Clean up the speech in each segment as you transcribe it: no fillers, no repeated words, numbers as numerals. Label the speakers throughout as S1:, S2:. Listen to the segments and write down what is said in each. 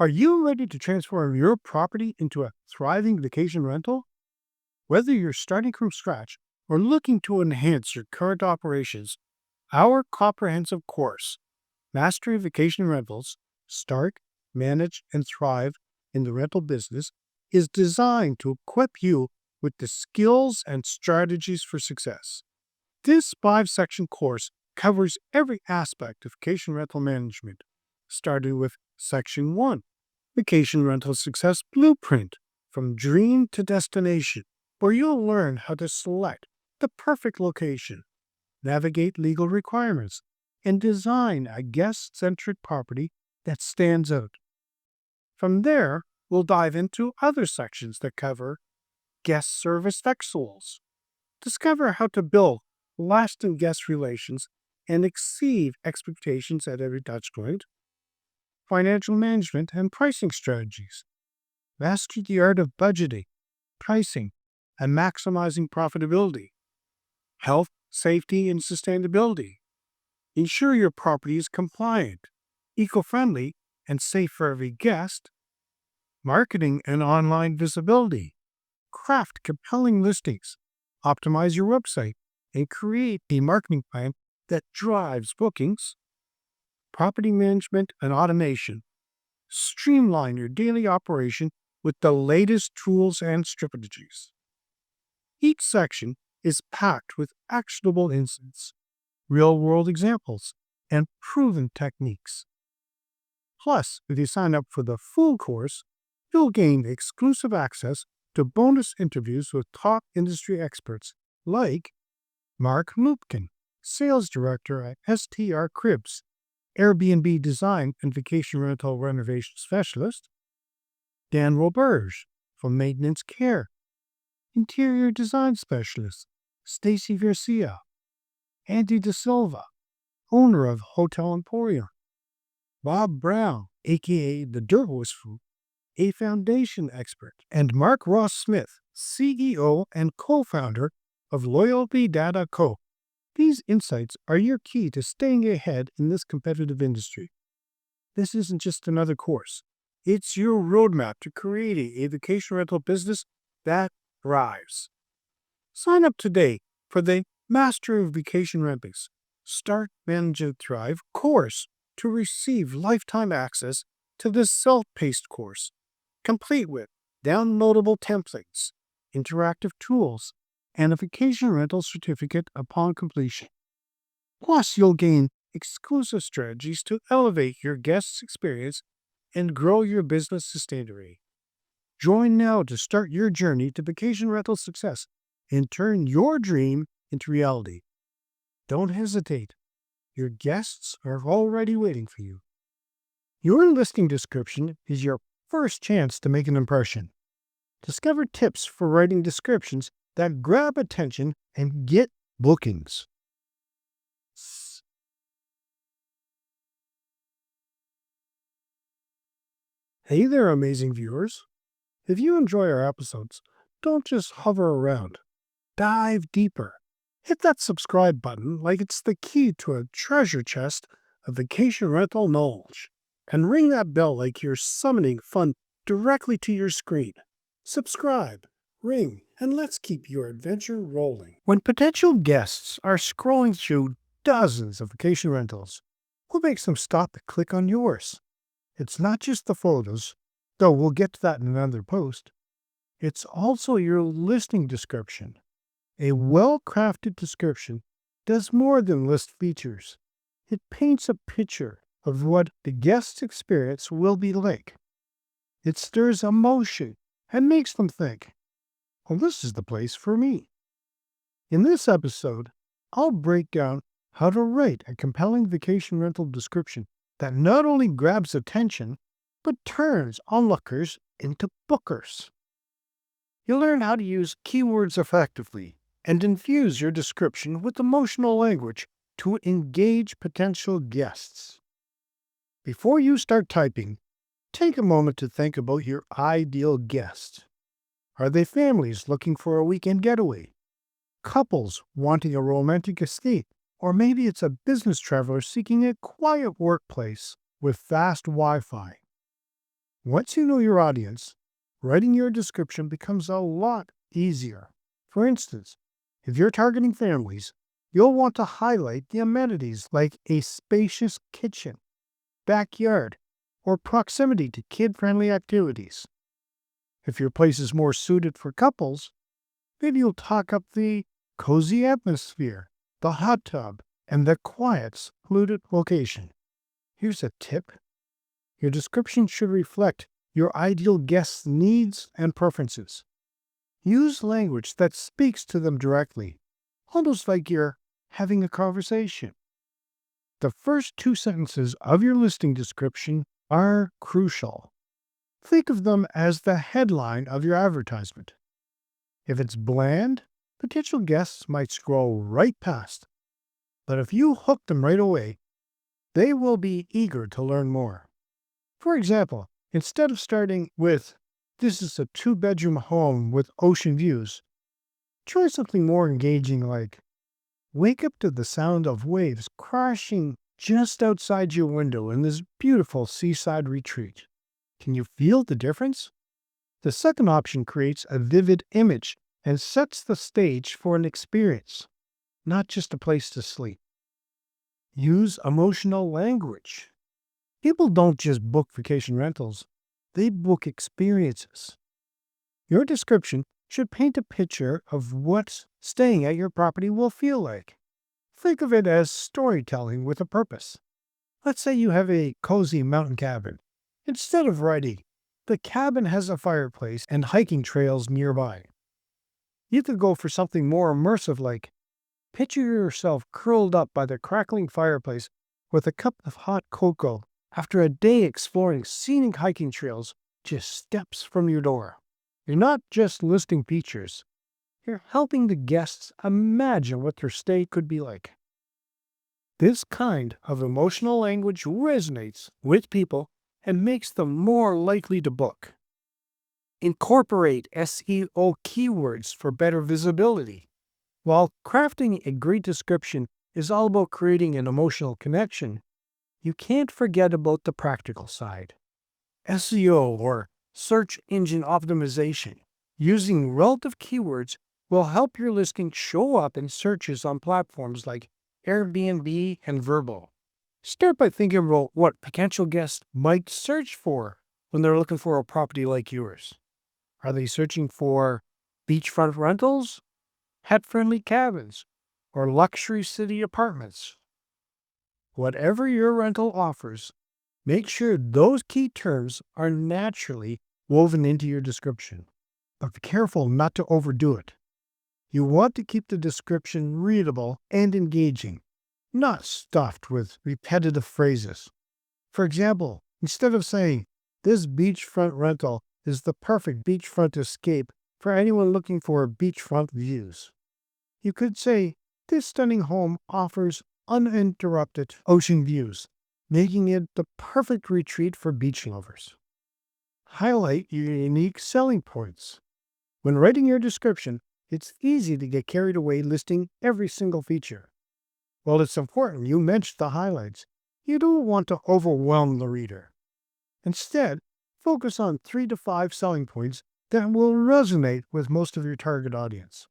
S1: Are you ready to transform your property into a thriving vacation rental? Whether you're starting from scratch or looking to enhance your current operations, our comprehensive course, Mastery Vacation Rentals, Start, Manage, and Thrive in the Rental Business, is designed to equip you with the skills and strategies for success. This 5-section course covers every aspect of vacation rental management, starting with Section 1, Vacation Rental Success Blueprint, from dream to destination, where you'll learn how to select the perfect location, navigate legal requirements, and design a guest-centric property that stands out. From there, we'll dive into other sections that cover guest service excellence. Discover how to build lasting guest relations and exceed expectations at every touchpoint. Financial management and pricing strategies. Master the art of budgeting, pricing, and maximizing profitability. Health, safety, and sustainability. Ensure your property is compliant, eco-friendly, and safe for every guest. Marketing and online visibility. Craft compelling listings, optimize your website, and create a marketing plan that drives bookings. Property management and automation. Streamline your daily operation with the latest tools and strategies. Each section is packed with actionable insights, real-world examples, and proven techniques. Plus, if you sign up for the full course, you'll gain exclusive access to bonus interviews with top industry experts like Mark Lupkin, Sales Director at STR Cribs, Airbnb Design and Vacation Rental Renovation Specialist; Dan Roberge from Maintenance Care; Interior Design Specialist, Stacy Garcia; Andy De Silva, owner of Hotel Emporium; Bob Brown, aka the Dirt Whisperer, a foundation expert; and Mark Ross Smith, CEO and co-founder of Loyalty Data Co. These insights are your key to staying ahead in this competitive industry. This isn't just another course. It's your roadmap to creating a vacation rental business that thrives. Sign up today for the Master of Vacation Rentals, Start, Manage, and Thrive course to receive lifetime access to this self-paced course, complete with downloadable templates, interactive tools, and a vacation rental certificate upon completion. Plus, you'll gain exclusive strategies to elevate your guests' experience and grow your business sustainably. Join now to start your journey to vacation rental success and turn your dream into reality. Don't hesitate. Your guests are already waiting for you. Your listing description is your first chance to make an impression. Discover tips for writing descriptions that grab attention and get bookings. Hey there, amazing viewers. If you enjoy our episodes, don't just hover around. Dive deeper. Hit that subscribe button like it's the key to a treasure chest of vacation rental knowledge. And ring that bell like you're summoning fun directly to your screen. Subscribe, ring, and let's keep your adventure rolling. When potential guests are scrolling through dozens of vacation rentals, what makes them stop to click on yours? It's not just the photos, though we'll get to that in another post. It's also your listing description. A well-crafted description does more than list features. It paints a picture of what the guest's experience will be like. It stirs emotion and makes them think, well, this is the place for me. In this episode, I'll break down how to write a compelling vacation rental description that not only grabs attention, but turns onlookers into bookers. You'll learn how to use keywords effectively and infuse your description with emotional language to engage potential guests. Before you start typing, take a moment to think about your ideal guest. Are they families looking for a weekend getaway? Couples wanting a romantic escape? Or maybe it's a business traveler seeking a quiet workplace with fast Wi-Fi. Once you know your audience, writing your description becomes a lot easier. For instance, if you're targeting families, you'll want to highlight the amenities like a spacious kitchen, backyard, or proximity to kid-friendly activities. If your place is more suited for couples, maybe you'll talk up the cozy atmosphere, the hot tub, and the quiet, secluded location. Here's a tip. Your description should reflect your ideal guest's needs and preferences. Use language that speaks to them directly, almost like you're having a conversation. The first two sentences of your listing description are crucial. Think of them as the headline of your advertisement. If it's bland, potential guests might scroll right past. But if you hook them right away, they will be eager to learn more. For example, instead of starting with, "This is a 2-bedroom home with ocean views," try something more engaging like, "Wake up to the sound of waves crashing just outside your window in this beautiful seaside retreat." Can you feel the difference? The second option creates a vivid image and sets the stage for an experience, not just a place to sleep. Use emotional language. People don't just book vacation rentals, they book experiences. Your description should paint a picture of what staying at your property will feel like. Think of it as storytelling with a purpose. Let's say you have a cozy mountain cabin. Instead of writing, "The cabin has a fireplace and hiking trails nearby," you could go for something more immersive like, "Picture yourself curled up by the crackling fireplace with a cup of hot cocoa after a day exploring scenic hiking trails just steps from your door." You're not just listing features, you're helping the guests imagine what their stay could be like. This kind of emotional language resonates with people and makes them more likely to book. Incorporate SEO keywords for better visibility. While crafting a great description is all about creating an emotional connection, you can't forget about the practical side. SEO, or search engine optimization, using relative keywords will help your listing show up in searches on platforms like Airbnb and Vrbo. Start by thinking about what potential guests might search for when they're looking for a property like yours. Are they searching for beachfront rentals, pet-friendly cabins, or luxury city apartments? Whatever your rental offers, make sure those key terms are naturally woven into your description. But be careful not to overdo it. You want to keep the description readable and engaging, not stuffed with repetitive phrases. For example, instead of saying, "This beachfront rental is the perfect beachfront escape for anyone looking for beachfront views," you could say, "This stunning home offers uninterrupted ocean views, making it the perfect retreat for beach lovers." Highlight your unique selling points. When writing your description, it's easy to get carried away listing every single feature. While it's important you mention the highlights, you don't want to overwhelm the reader. Instead, focus on 3 to 5 selling points that will resonate with most of your target audience.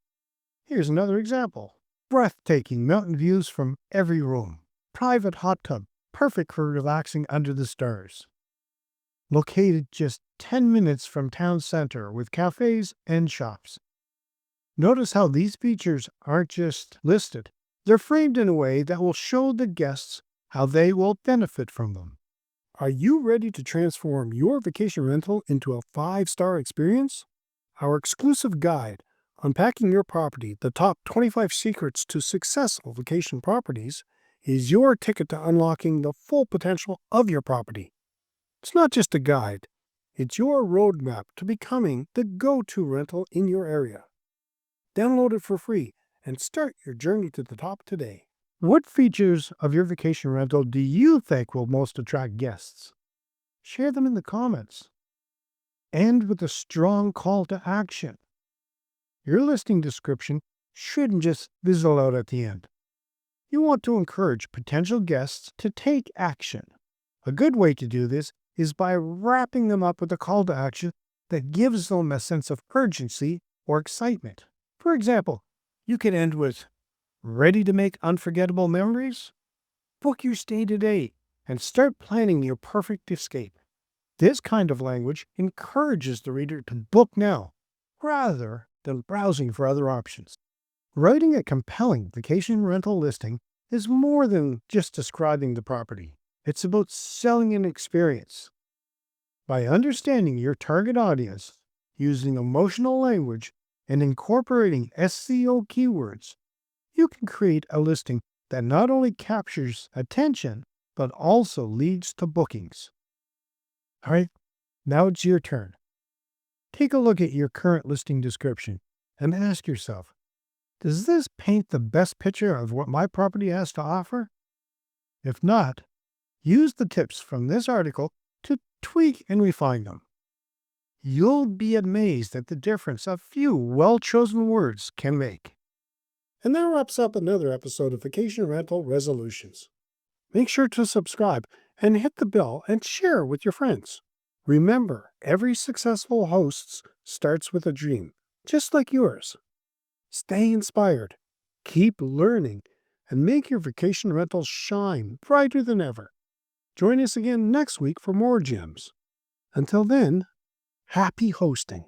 S1: Here's another example. Breathtaking mountain views from every room. Private hot tub, perfect for relaxing under the stars. Located just 10 minutes from town center with cafes and shops. Notice how these features aren't just listed. They're framed in a way that will show the guests how they will benefit from them. Are you ready to transform your vacation rental into a 5-star experience? Our exclusive guide, Unpacking Your Property, the Top 25 Secrets to Successful Vacation Properties, is your ticket to unlocking the full potential of your property. It's not just a guide, it's your roadmap to becoming the go-to rental in your area. Download it for free and start your journey to the top today. What features of your vacation rental do you think will most attract guests? Share them in the comments. End with a strong call to action. Your listing description shouldn't just fizzle out at the end. You want to encourage potential guests to take action. A good way to do this is by wrapping them up with a call to action that gives them a sense of urgency or excitement. For example, you could end with, "Ready to make unforgettable memories? Book your stay today and start planning your perfect escape." This kind of language encourages the reader to book now rather than browsing for other options. Writing a compelling vacation rental listing is more than just describing the property. It's about selling an experience. By understanding your target audience, using emotional language, and incorporating SEO keywords, you can create a listing that not only captures attention, but also leads to bookings. All right, now it's your turn. Take a look at your current listing description and ask yourself, does this paint the best picture of what my property has to offer? If not, use the tips from this article to tweak and refine them. You'll be amazed at the difference a few well-chosen words can make. And that wraps up another episode of Vacation Rental Resolutions. Make sure to subscribe and hit the bell and share with your friends. Remember, every successful host starts with a dream, just like yours. Stay inspired, keep learning, and make your vacation rentals shine brighter than ever. Join us again next week for more gems. Until then, happy hosting.